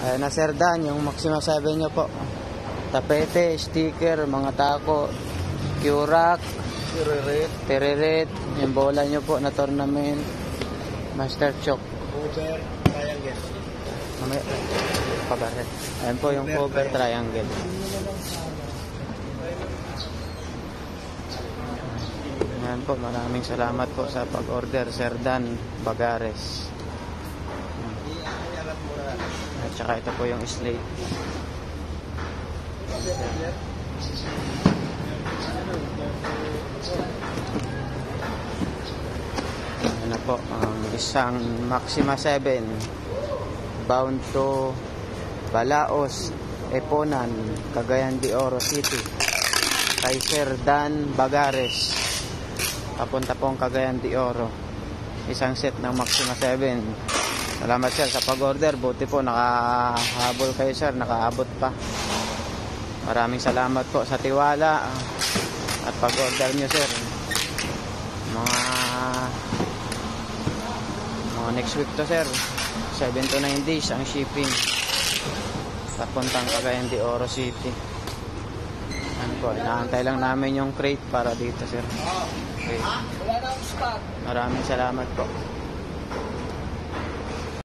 Ayan na Sir Dan, yung Maxima 7 nyo po. Tapete, sticker, mga tako, Q-Rack, Tereret, yung bola nyo po na tournament, Master Choke. Cover, triangle. Mamaya, pabaret. Ayan po yung cover triangle. Ayan po, maraming salamat po sa pag-order, Sir Dan Bagares. At saka ito po yung slate. Ano po, isang Maxima 7 bound to Balaos, Eponan, Cagayan de Oro City, kay Sir Dan Bagares. Papunta pong Cagayan de Oro. Isang set ng Maxima 7. Salamat sir sa pag-order. Buti po nakahabol kayo sir, nakaabot pa. Maraming salamat po sa tiwala at pag-order nyo sir. Mga next week to sir, 7 to 9 days ang shipping papuntang Cagayan de Oro City. Ano po, inaantay lang namin yung crate para dito sir. Okay. Maraming salamat po.